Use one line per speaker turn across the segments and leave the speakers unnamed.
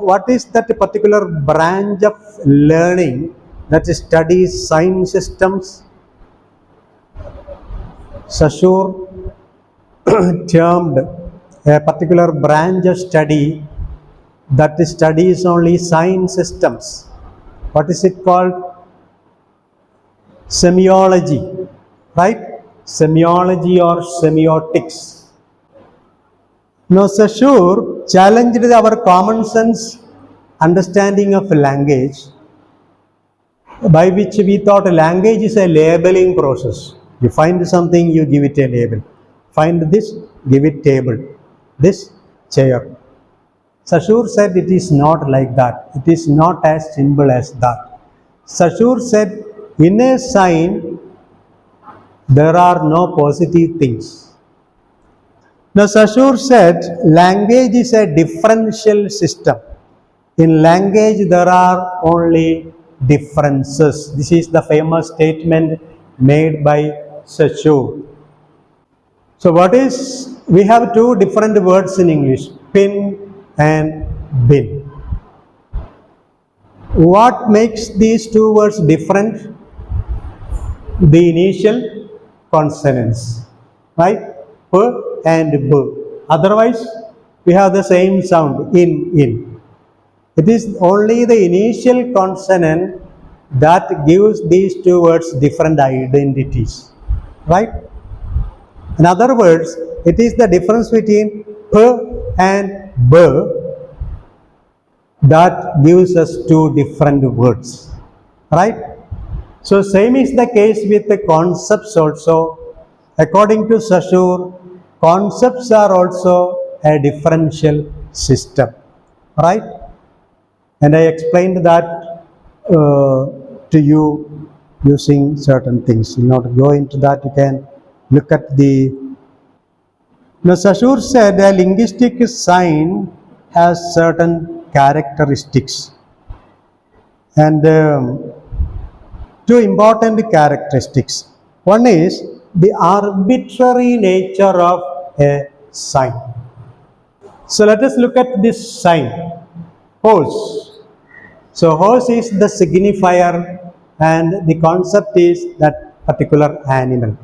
what is that particular branch of learning that studies sign systems? Saussure termed a particular branch of study that studies only sign systems. What is it called? Semiology, right? Semiology or semiotics. Now, Saussure challenged our common sense understanding of language, by which we thought language is a labeling process. You find something, you give it a label. Find this, give it table. This, chair. Saussure said it is not like that. It is not as simple as that. Saussure said, in a sign, there are no positive things. Now, Saussure said, language is a differential system. In language, there are only differences. This is the famous statement made by Saussure. So, we have two different words in English, pin and bin. What makes these two words different? The initial consonants, right? P and B. Otherwise, we have the same sound, in. It is only the initial consonant that gives these two words different identities, right? In other words, it is the difference between P and B that gives us two different words, right? So, same is the case with the concepts also. According to Saussure, concepts are also a differential system, right? And I explained that to you using certain things. You will not go into that. You can look at the... Now, Saussure said a linguistic sign has certain characteristics. And two important characteristics. One is the arbitrary nature of a sign. So, let us look at this sign, horse. So, horse is the signifier and the concept is that particular animal.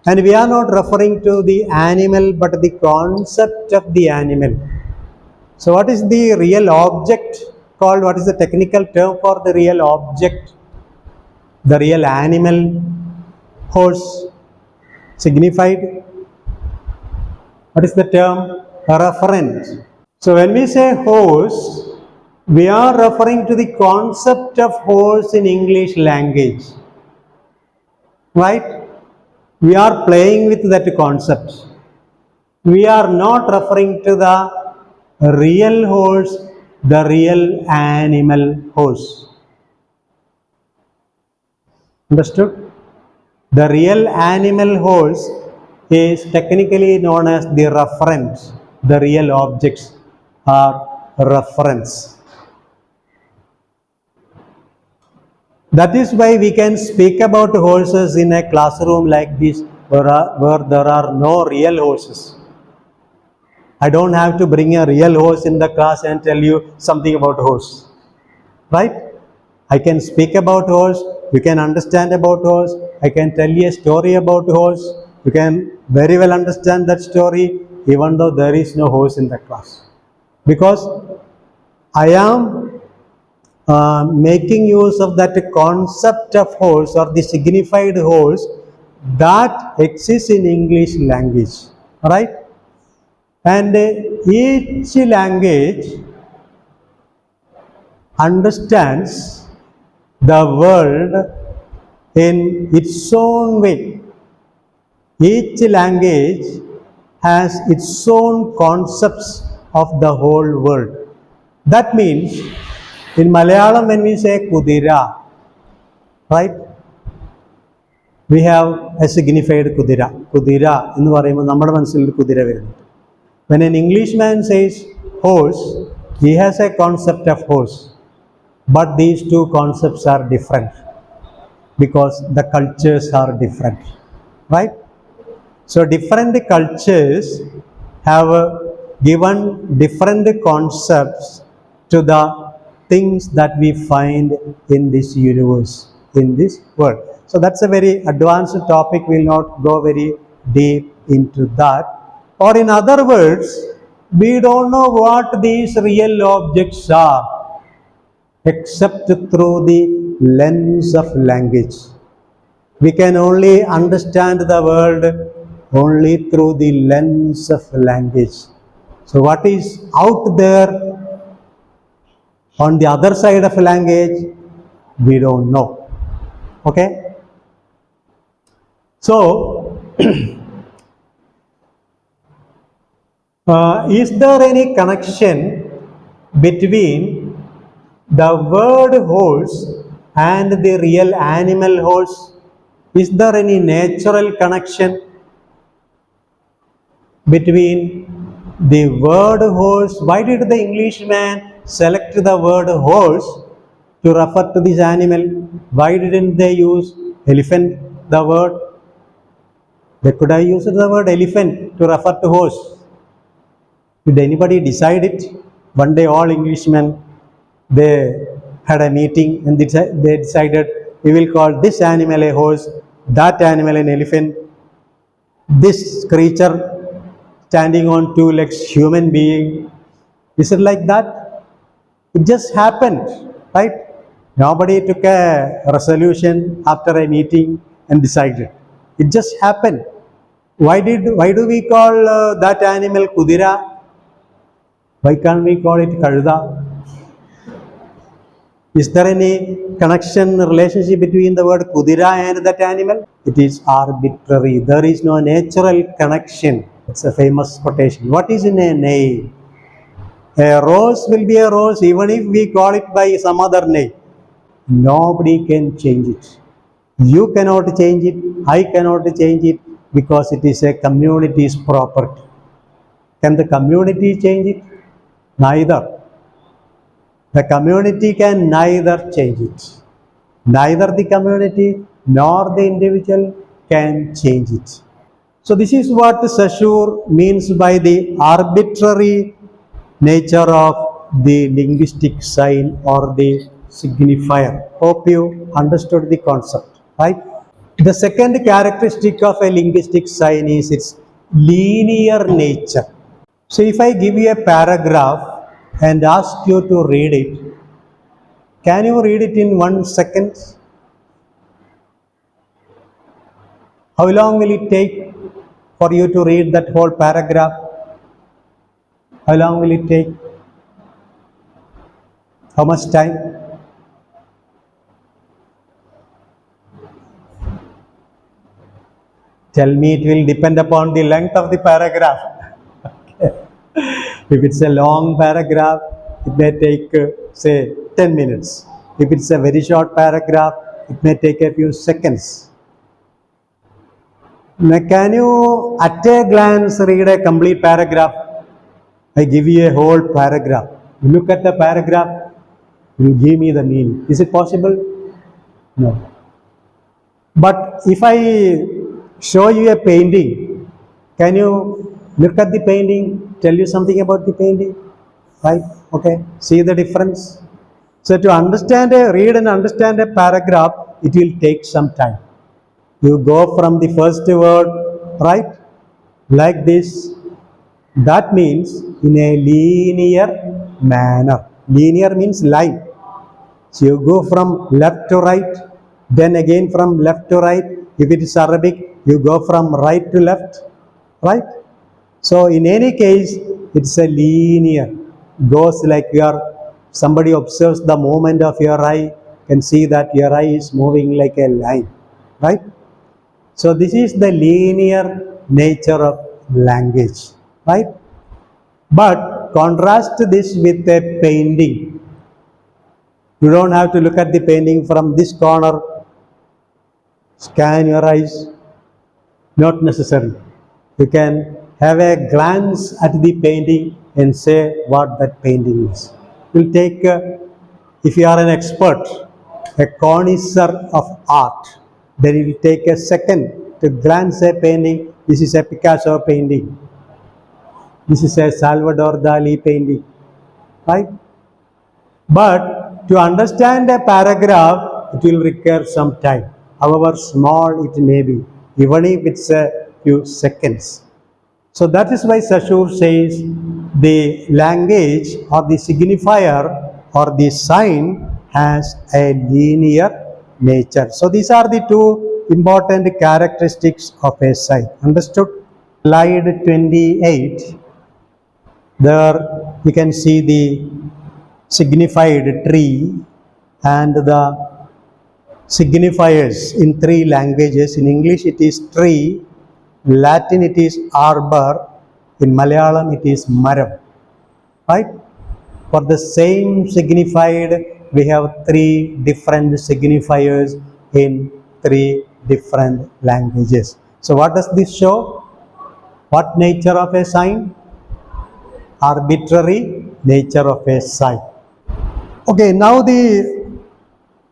And we are not referring to the animal but the concept of the animal. So, what is the real object called? What is the technical term for the real object? The real animal, horse, signified. What is the term? Referent. So, when we say horse, we are referring to the concept of horse in English language, right? We are playing with that concept. We are not referring to the real horse, the real animal horse. Understood? The real animal horse is technically known as the reference. The real objects are reference. That is why we can speak about horses in a classroom like this, where there are no real horses. I don't have to bring a real horse in the class and tell you something about horse, right? I can speak about horse, you can understand about horse, I can tell you a story about horse, you can very well understand that story even though there is no horse in the class. Because I am making use of that concept of horse or the signified horse that exists in English language, right? And each language understands the world in its own way. Each language has its own concepts of the whole world. That means, in Malayalam, when we say Kudira, right? We have a signified Kudira. Kudira, in the Kudira. When an Englishman says horse, he has a concept of horse. But these two concepts are different because the cultures are different, right? So, different cultures have given different concepts to the things that we find in this universe, in this world. So that's a very advanced topic. We'll not go very deep into that. Or in other words, we don't know what these real objects are except through the lens of language. We can only understand the world only through the lens of language. So what is out there on the other side of language, we don't know. Okay? So, is there any connection between the word horse and the real animal horse? Is there any natural connection between the word horse? Why did the Englishman select the word horse to refer to this animal? Why didn't they use elephant, the word? They could have used the word elephant to refer to horse. Did anybody decide it? One day all Englishmen, they had a meeting and they decided, we will call this animal a horse, that animal an elephant, this creature standing on two legs, human being. Is it like that? It just happened, right? Nobody took a resolution after a meeting and decided. It just happened. Why do we call that animal Kudira? Why can't we call it Kaluda? Is there any connection, relationship between the word Kudira and that animal? It is arbitrary. There is no natural connection. It's a famous quotation. What is in a name? A rose will be a rose even if we call it by some other name. Nobody can change it. You cannot change it. I cannot change it because it is a community's property. Can the community change it? Neither. The community can neither change it. Neither the community nor the individual can change it. So this is what Saussure means by the arbitrary nature of the linguistic sign or the signifier. Hope you understood the concept, right? The second characteristic of a linguistic sign is its linear nature. So if I give you a paragraph and ask you to read it, can you read it in 1 second? How long will it take for you to read that whole paragraph? How long will it take? How much time? Tell me, it will depend upon the length of the paragraph. If it's a long paragraph, it may take, say, 10 minutes. If it's a very short paragraph, it may take a few seconds. Now, can you at a glance read a complete paragraph? I give you a whole paragraph. You look at the paragraph, you give me the meaning. Is it possible? No. But if I show you a painting, can you look at the painting, tell you something about the painting? Right? Okay. See the difference? So to read and understand a paragraph, it will take some time. You go from the first word, right? Like this. That means in a linear manner. Linear means line. So you go from left to right, then again from left to right. If it is Arabic, you go from right to left, right? So in any case, it's a linear. Goes like somebody observes the movement of your eye, can see that your eye is moving like a line, right? So this is the linear nature of language, right? But contrast this with a painting. You don't have to look at the painting from this corner, scan your eyes, not necessary. You can have a glance at the painting and say what that painting is. It will take, if you are an expert, a connoisseur of art, then it will take a second to glance at a painting. This is a Picasso painting. This is a Salvador Dali painting, right? But to understand a paragraph, it will require some time, however small it may be, even if it's a few seconds. So that is why Saussure says the language or the signifier or the sign has a linear nature. So these are the two important characteristics of a sign. Understood? Slide 28. There you can see the signified tree and the signifiers in three languages. In English it is tree, Latin it is arbor, in Malayalam it is maram. Right? For the same signified, we have three different signifiers in three different languages. So what does this show? What nature of a sign? Arbitrary nature of a sign. Okay, now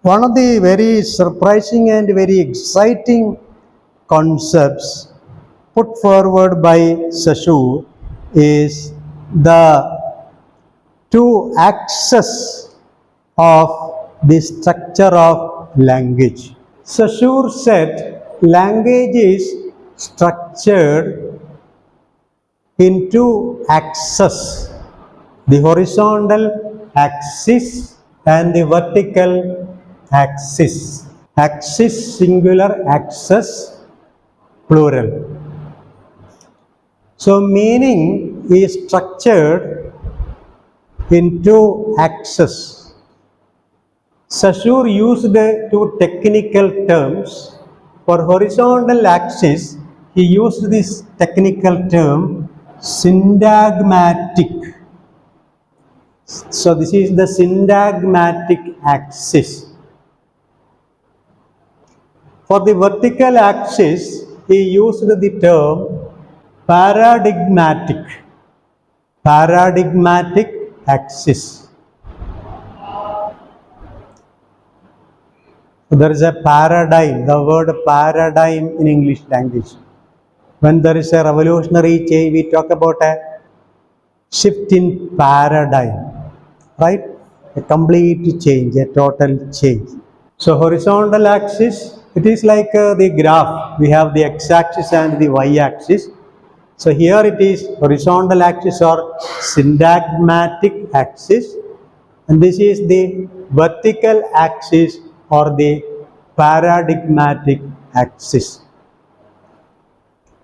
one of the very surprising and very exciting concepts put forward by Saussure is the two axes of the structure of language. Saussure said language is structured in two axes, the horizontal axis and the vertical axis. Axis singular, axis plural. So meaning is structured in two axes. Saussure used two technical terms. For horizontal axis, he used this technical term syntagmatic. So this is the syntagmatic axis. For the vertical axis, he used the term paradigmatic. Paradigmatic axis. There is a paradigm, the word paradigm in English language. When there is a revolutionary change, we talk about a shift in paradigm, right? A complete change, a total change. So horizontal axis, it is like the graph. We have the x-axis and the y-axis. So here it is horizontal axis or syntagmatic axis, and this is the vertical axis or the paradigmatic axis.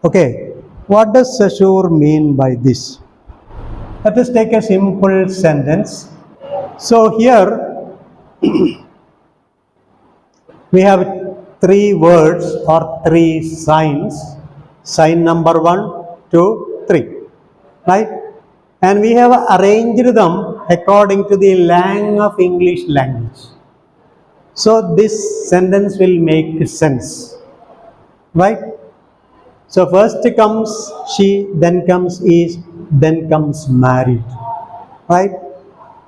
Okay, what does Saussure mean by this? Let us take a simple sentence. So here we have three words or three signs. Sign number 1, 2, 3, right? And we have arranged them according to the lang of English language. So this sentence will make sense, right? So first comes she, then comes is, then comes married, right?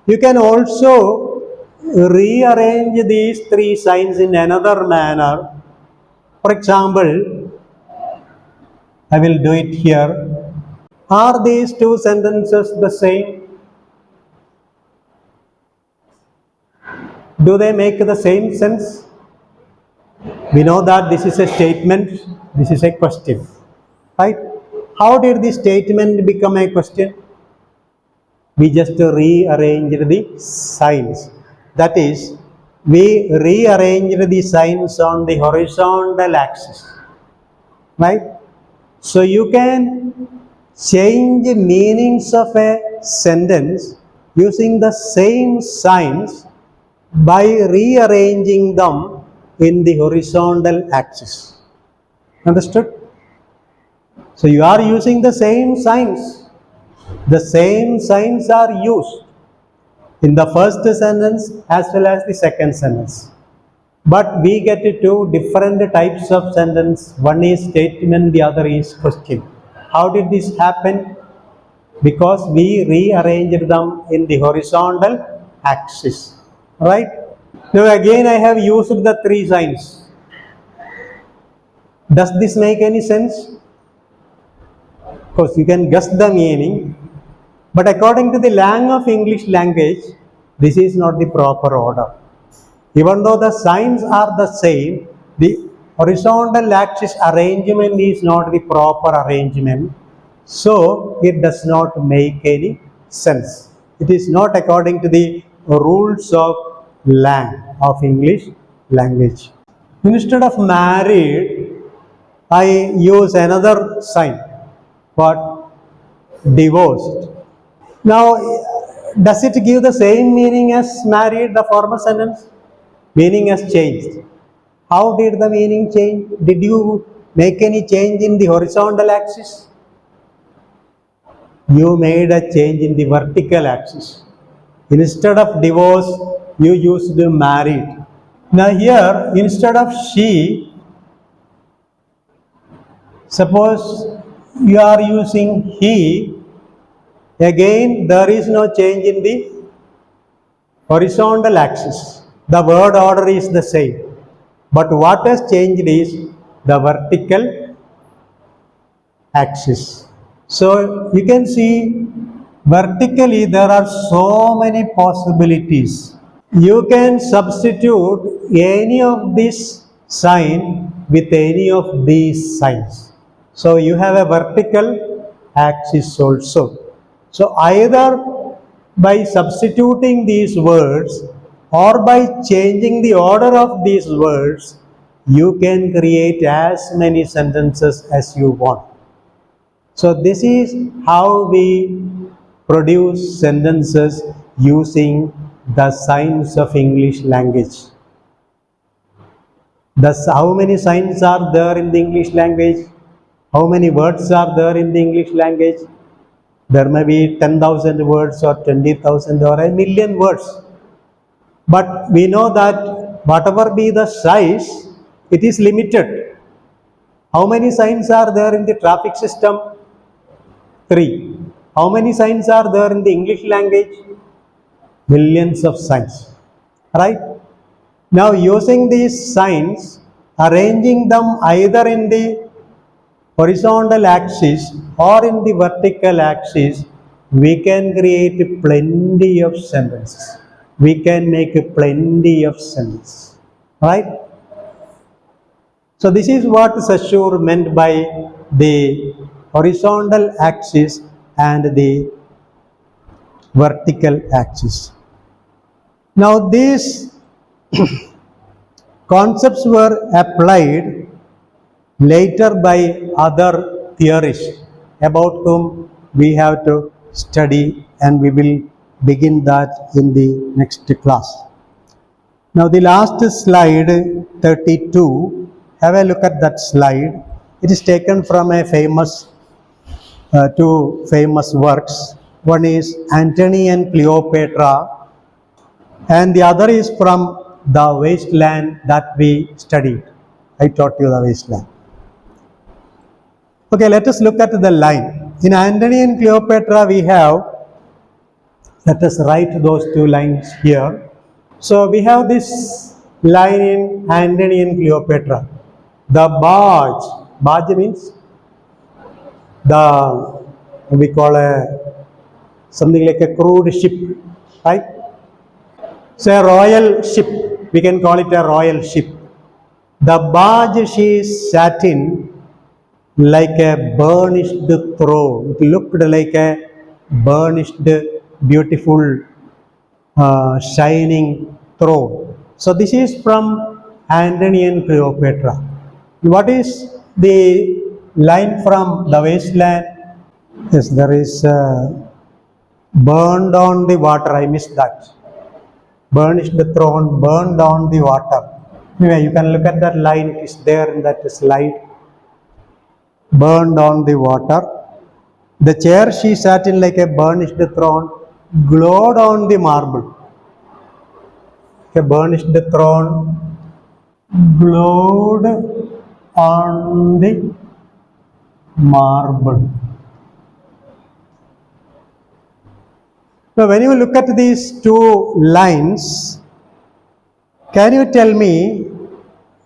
You can also rearrange these three signs in another manner. For example, I will do it here. Are these two sentences the same? Do they make the same sense? We know that this is a statement, this is a question, right? How did the statement become a question? We just rearranged the signs. That is, we rearranged the signs on the horizontal axis, right? So you can change meanings of a sentence using the same signs by rearranging them in the horizontal axis. Understood? So you are using the same signs. The same signs are used in the first sentence as well as the second sentence. But we get two different types of sentence. One is statement, the other is question. How did this happen? Because we rearranged them in the horizontal axis, right? Now again I have used the three signs. Does this make any sense? Of course, you can guess the meaning, but according to the lang of English language, This is not the proper order. Even though the signs are the same, the horizontal axis arrangement is not the proper arrangement. So it does not make any sense. It is not according to the rules of English language. Instead of married, I use another sign. What? Divorced. Now, does it give the same meaning as married, the former sentence? Meaning has changed. How did the meaning change? Did you make any change in the horizontal axis? You made a change in the vertical axis. Instead of divorce, you used married. Now here, instead of she, suppose you are using he, again there is no change in the horizontal axis. The word order is the same. But what has changed is the vertical axis. So you can see vertically there are so many possibilities. You can substitute any of this sign with any of these signs. So you have a vertical axis also. So either by substituting these words or by changing the order of these words, you can create as many sentences as you want. So this is how we produce sentences using the signs of English language. Thus, how many signs are there in the English language? How many words are there in the English language? There may be 10,000 words or 20,000 or a million words. But we know that whatever be the size, it is limited. How many signs are there in the traffic system? 3. How many signs are there in the English language? Millions of signs. Right? Now using these signs, arranging them either in the horizontal axis or in the vertical axis, we can create plenty of sentences. We can make plenty of sentences. Right? So this is what Saussure meant by the horizontal axis and the vertical axis. Now these concepts were applied later by other theorists about whom we have to study, and we will begin that in the next class. Now the last slide, 32, have a look at that slide. It is taken from a two famous works. One is Antony and Cleopatra, and the other is from the wasteland that we studied. I taught you the wasteland. Okay, let us look at the line. In Antony and Cleopatra we have, let us write those two lines here. So we have this line in Antony and Cleopatra. The barge means we call something like a crude ship, right? So a royal ship, we can call it a royal ship. The barge she sat in like a burnished throne. It looked like a burnished, beautiful, shining throne. So this is from Antony and Cleopatra. What is the line from the wasteland? Yes, there is burned on the water. I missed that. Burnished the throne, burned on the water. Anyway, you can look at that line. It is there in that slide. Burned on the water. The chair she sat in like a burnished throne, glowed on the marble. A burnished throne, glowed on the marble. Now, when you look at these two lines, can you tell me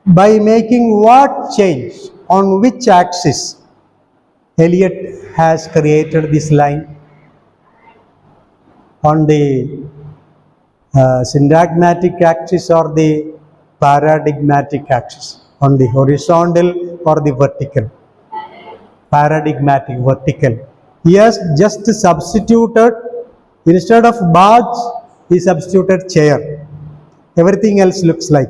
by making what change on which axis Eliot has created this line? On the syntagmatic axis or the paradigmatic axis, on the horizontal or the vertical. Paradigmatic, vertical. He has just substituted, instead of barge, he substituted chair. Everything else looks like.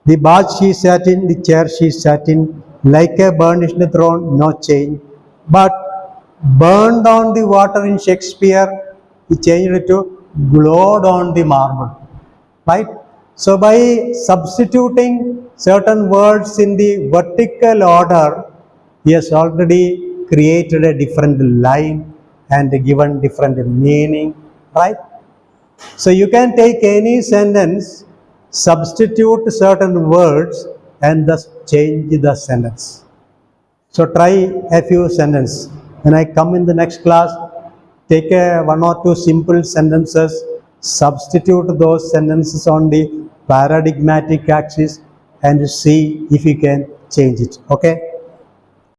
The barge she sat in, the chair she sat in, like a burnished throne, no change. But burned on the water in Shakespeare, he changed it to glowed on the marble. Right? So by substituting certain words in the vertical order, he has already created a different line and given different meaning, right? So you can take any sentence, substitute certain words and thus change the sentence. So try a few sentences. When I come in the next class, take one or two simple sentences, substitute those sentences on the paradigmatic axis and see if you can change it. Okay?